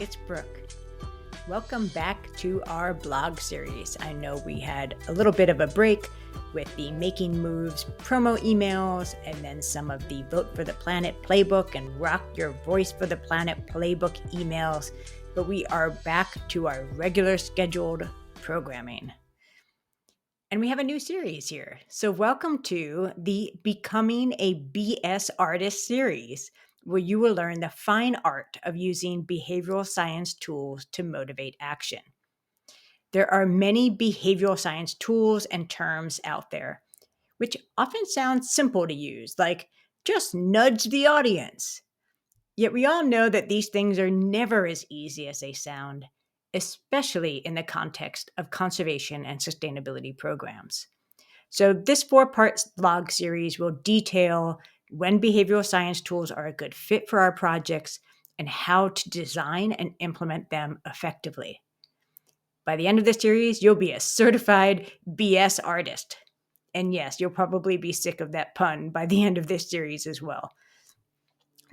it's Brooke. Welcome back to our blog series. I know we had a little bit of a break with the Making Moves promo emails and then some of the Vote for the Planet playbook and Rock Your Voice for the Planet playbook emails, but we are back to our regular scheduled programming. And we have a new series here. So welcome to the Becoming a BS Artist series, where you will learn the fine art of using behavioral science tools to motivate action. There are many behavioral science tools and terms out there, which often sound simple to use, like just nudge the audience. Yet we all know that these things are never as easy as they sound, especially in the context of conservation and sustainability programs. So this 4-part blog series will detail when behavioral science tools are a good fit for our projects and how to design and implement them effectively. By the end of this series, you'll be a certified BS artist. And yes, you'll probably be sick of that pun by the end of this series as well.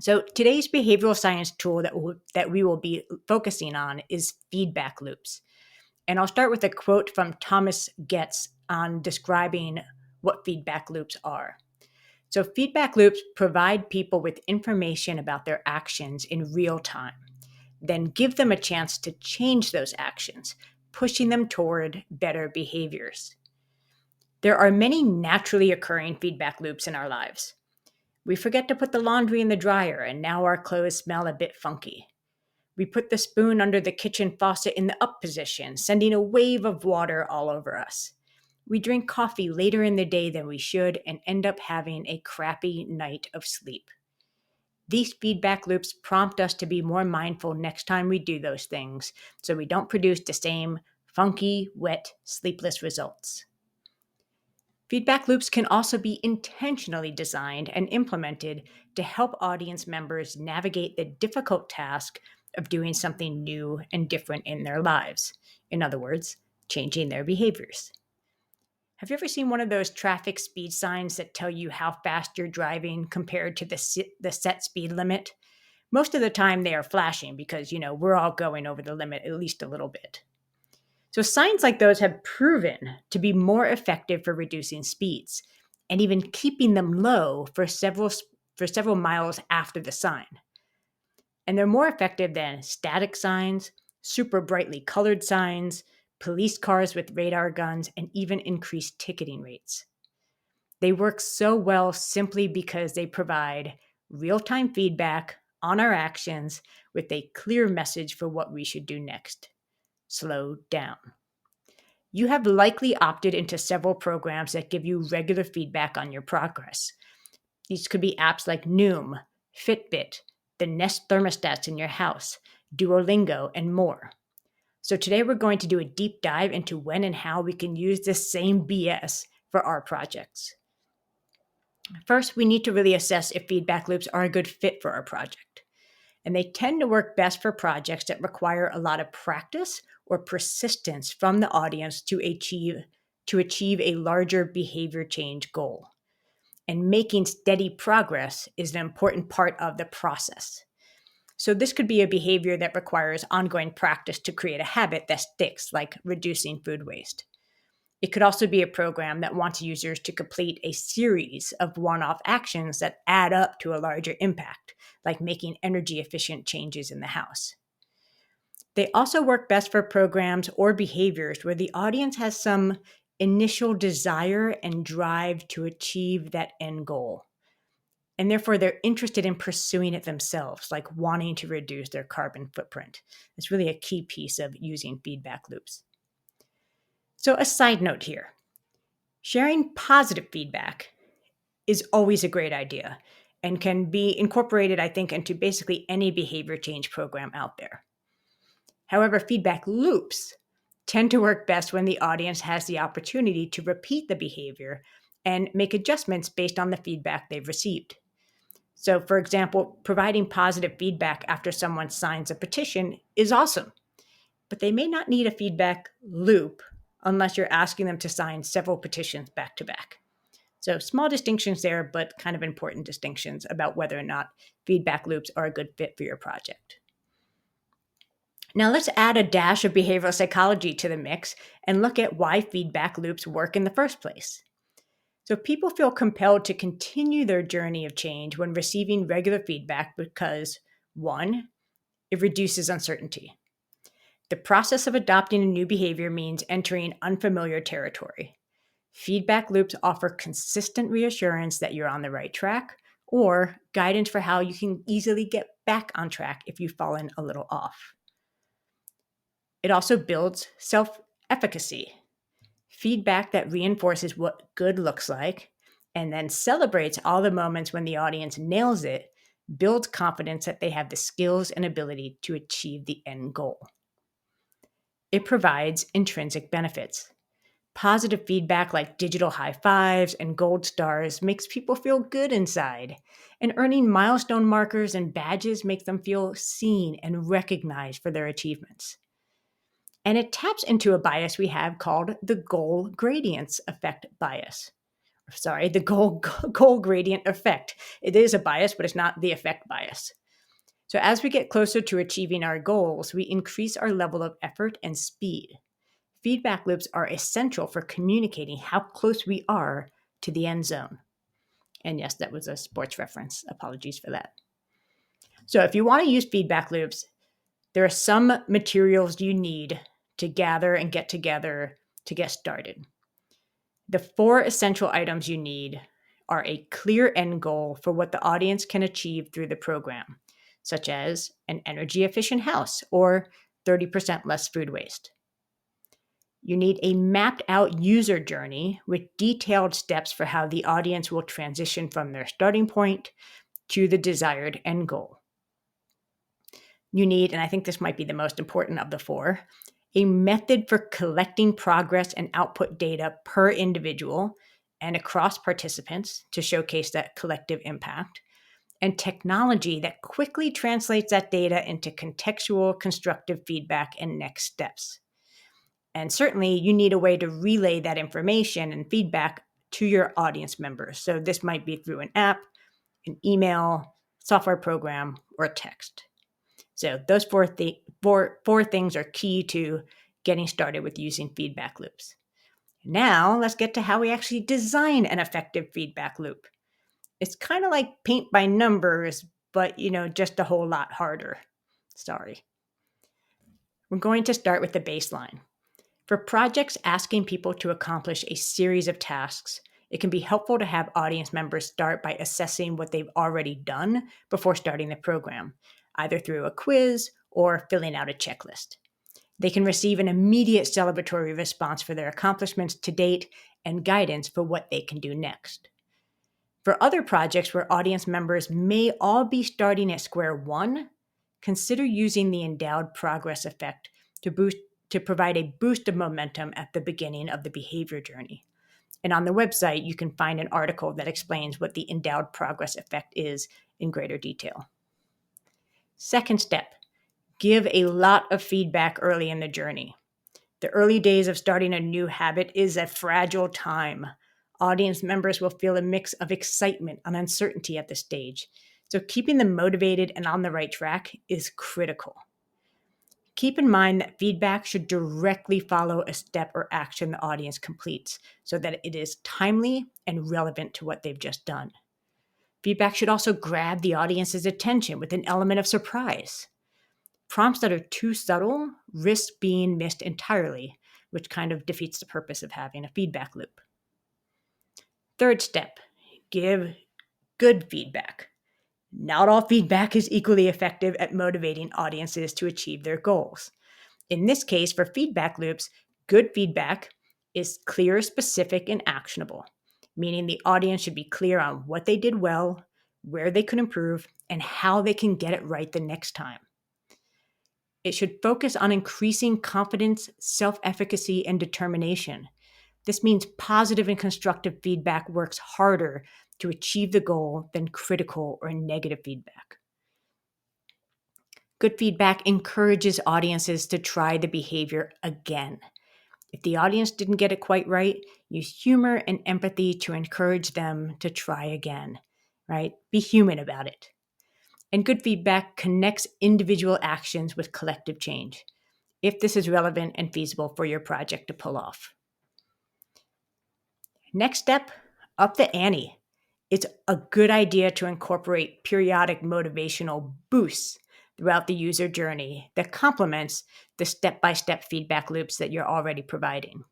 So today's behavioral science tool that we will be focusing on is feedback loops. And I'll start with a quote from Thomas Getz on describing what feedback loops are. So feedback loops provide people with information about their actions in real time, then give them a chance to change those actions, pushing them toward better behaviors. There are many naturally occurring feedback loops in our lives. We forget to put the laundry in the dryer, and now our clothes smell a bit funky. We put the spoon under the kitchen faucet in the up position, sending a wave of water all over us. We drink coffee later in the day than we should and end up having a crappy night of sleep. These feedback loops prompt us to be more mindful next time we do those things, so we don't produce the same funky, wet, sleepless results. Feedback loops can also be intentionally designed and implemented to help audience members navigate the difficult task of doing something new and different in their lives. In other words, changing their behaviors. Have you ever seen one of those traffic speed signs that tell you how fast you're driving compared to the set speed limit? Most of the time they are flashing because, we're all going over the limit at least a little bit. So signs like those have proven to be more effective for reducing speeds and even keeping them low for several miles after the sign. And they're more effective than static signs, super brightly colored signs, police cars with radar guns, and even increased ticketing rates. They work so well simply because they provide real-time feedback on our actions with a clear message for what we should do next. Slow down. You have likely opted into several programs that give you regular feedback on your progress. These could be apps like Noom, Fitbit, the Nest thermostats in your house, Duolingo, and more. So today we're going to do a deep dive into when and how we can use this same BS for our projects. First, we need to really assess if feedback loops are a good fit for our project. And they tend to work best for projects that require a lot of practice or persistence from the audience to achieve a larger behavior change goal. And making steady progress is an important part of the process. So this could be a behavior that requires ongoing practice to create a habit that sticks, like reducing food waste. It could also be a program that wants users to complete a series of one-off actions that add up to a larger impact, like making energy-efficient changes in the house. They also work best for programs or behaviors where the audience has some initial desire and drive to achieve that end goal. And therefore, they're interested in pursuing it themselves, like wanting to reduce their carbon footprint. It's really a key piece of using feedback loops. So a side note here, sharing positive feedback is always a great idea and can be incorporated, I think, into basically any behavior change program out there. However, feedback loops tend to work best when the audience has the opportunity to repeat the behavior and make adjustments based on the feedback they've received. So, for example, providing positive feedback after someone signs a petition is awesome, but they may not need a feedback loop unless you're asking them to sign several petitions back to back. So small distinctions there, but kind of important distinctions about whether or not feedback loops are a good fit for your project. Now let's add a dash of behavioral psychology to the mix and look at why feedback loops work in the first place. So people feel compelled to continue their journey of change when receiving regular feedback because, one, it reduces uncertainty. The process of adopting a new behavior means entering unfamiliar territory. Feedback loops offer consistent reassurance that you're on the right track or guidance for how you can easily get back on track if you've fallen a little off. It also builds self efficacy, feedback that reinforces what good looks like and then celebrates all the moments when the audience nails it, builds confidence that they have the skills and ability to achieve the end goal. It provides intrinsic benefits. Positive feedback like digital high fives and gold stars makes people feel good inside, and earning milestone markers and badges makes them feel seen and recognized for their achievements. And it taps into a bias we have called the goal gradients effect bias. Sorry, the goal gradient effect. It is a bias, but it's not the effect bias. So as we get closer to achieving our goals, we increase our level of effort and speed. Feedback loops are essential for communicating how close we are to the end zone. And yes, that was a sports reference. Apologies for that. So if you want to use feedback loops, there are some materials you need to gather and get together to get started. The 4 essential items you need are a clear end goal for what the audience can achieve through the program, such as an energy efficient house or 30% less food waste. You need a mapped out user journey with detailed steps for how the audience will transition from their starting point to the desired end goal. You need, and I think this might be the most important of the 4, a method for collecting progress and output data per individual and across participants to showcase that collective impact, and technology that quickly translates that data into contextual, constructive feedback and next steps. And certainly, you need a way to relay that information and feedback to your audience members. So this might be through an app, an email, software program, or text. So those four things are key to getting started with using feedback loops. Now, let's get to how we actually design an effective feedback loop. It's kind of like paint by numbers, but just a whole lot harder. Sorry. We're going to start with the baseline. For projects asking people to accomplish a series of tasks, it can be helpful to have audience members start by assessing what they've already done before starting the program, either through a quiz or filling out a checklist. They can receive an immediate celebratory response for their accomplishments to date and guidance for what they can do next. For other projects where audience members may all be starting at square one, consider using the endowed progress effect to provide a boost of momentum at the beginning of the behavior journey. And on the website, you can find an article that explains what the endowed progress effect is in greater detail. Second step, give a lot of feedback early in the journey. The early days of starting a new habit is a fragile time. Audience members will feel a mix of excitement and uncertainty at this stage. So keeping them motivated and on the right track is critical. Keep in mind that feedback should directly follow a step or action the audience completes so that it is timely and relevant to what they've just done. Feedback should also grab the audience's attention with an element of surprise. Prompts that are too subtle risk being missed entirely, which kind of defeats the purpose of having a feedback loop. Third step, give good feedback. Not all feedback is equally effective at motivating audiences to achieve their goals. In this case, for feedback loops, good feedback is clear, specific, and actionable, meaning the audience should be clear on what they did well, where they could improve, and how they can get it right the next time. It should focus on increasing confidence, self-efficacy, and determination. This means positive and constructive feedback works harder to achieve the goal than critical or negative feedback. Good feedback encourages audiences to try the behavior again. If the audience didn't get it quite right, use humor and empathy to encourage them to try again, right? Be human about it. And good feedback connects individual actions with collective change, if this is relevant and feasible for your project to pull off. Next step, up the ante. It's a good idea to incorporate periodic motivational boosts throughout the user journey that complements the step-by-step feedback loops that you're already providing.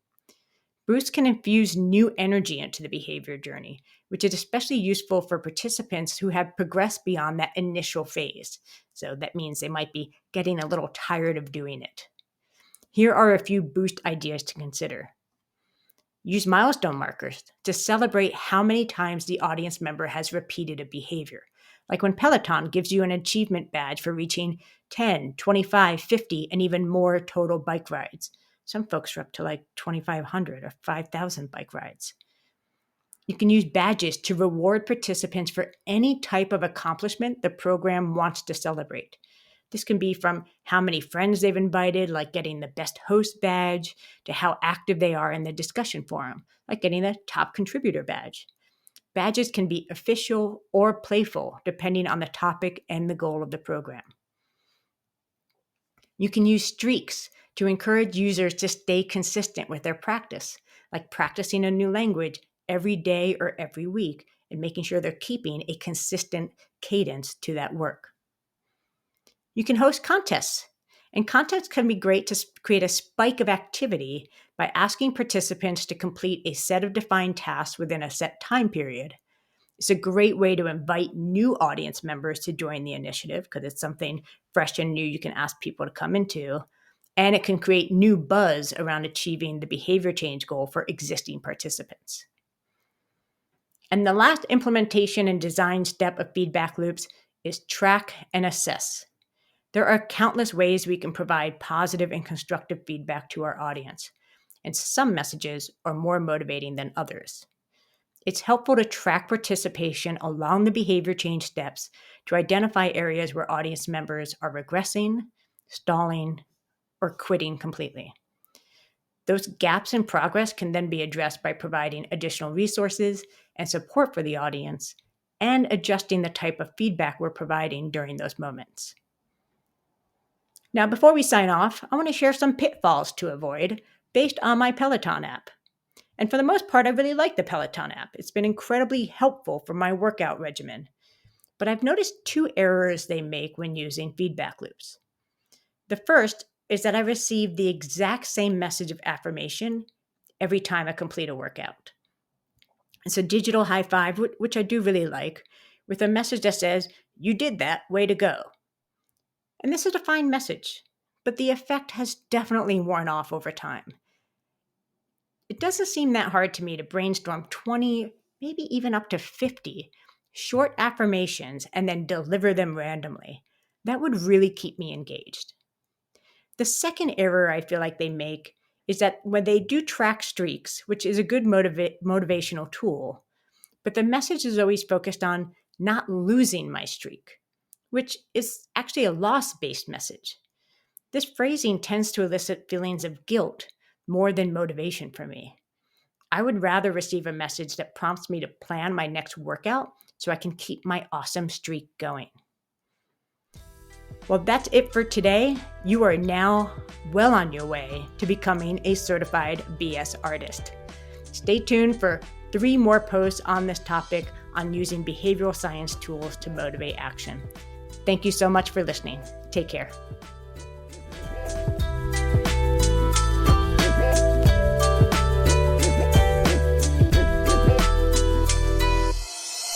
Boosts can infuse new energy into the behavior journey, which is especially useful for participants who have progressed beyond that initial phase. So that means they might be getting a little tired of doing it. Here are a few boost ideas to consider. Use milestone markers to celebrate how many times the audience member has repeated a behavior. Like when Peloton gives you an achievement badge for reaching 10, 25, 50, and even more total bike rides. Some folks are up to like 2,500 or 5,000 bike rides. You can use badges to reward participants for any type of accomplishment the program wants to celebrate. This can be from how many friends they've invited, like getting the best host badge, to how active they are in the discussion forum, like getting the top contributor badge. Badges can be official or playful, depending on the topic and the goal of the program. You can use streaks to encourage users to stay consistent with their practice, like practicing a new language every day or every week and making sure they're keeping a consistent cadence to that work. You can host contests, and contests can be great to create a spike of activity by asking participants to complete a set of defined tasks within a set time period. It's a great way to invite new audience members to join the initiative because it's something fresh and new you can ask people to come into, and it can create new buzz around achieving the behavior change goal for existing participants. And the last implementation and design step of feedback loops is track and assess. There are countless ways we can provide positive and constructive feedback to our audience, and some messages are more motivating than others. It's helpful to track participation along the behavior change steps to identify areas where audience members are regressing, stalling, or quitting completely. Those gaps in progress can then be addressed by providing additional resources and support for the audience and adjusting the type of feedback we're providing during those moments. Now, before we sign off, I want to share some pitfalls to avoid based on my Peloton app. And for the most part, I really like the Peloton app. It's been incredibly helpful for my workout regimen. But I've noticed two errors they make when using feedback loops. The first is that I receive the exact same message of affirmation every time I complete a workout. It's a digital high five, which I do really like, with a message that says, "You did that, way to go." And this is a fine message, but the effect has definitely worn off over time. It doesn't seem that hard to me to brainstorm 20, maybe even up to 50 short affirmations and then deliver them randomly. That would really keep me engaged. The second error I feel like they make is that when they do track streaks, which is a good motivational tool, but the message is always focused on not losing my streak, which is actually a loss-based message. This phrasing tends to elicit feelings of guilt more than motivation for me. I would rather receive a message that prompts me to plan my next workout so I can keep my awesome streak going. Well, that's it for today. You are now well on your way to becoming a certified BS artist. Stay tuned for 3 more posts on this topic on using behavioral science tools to motivate action. Thank you so much for listening. Take care.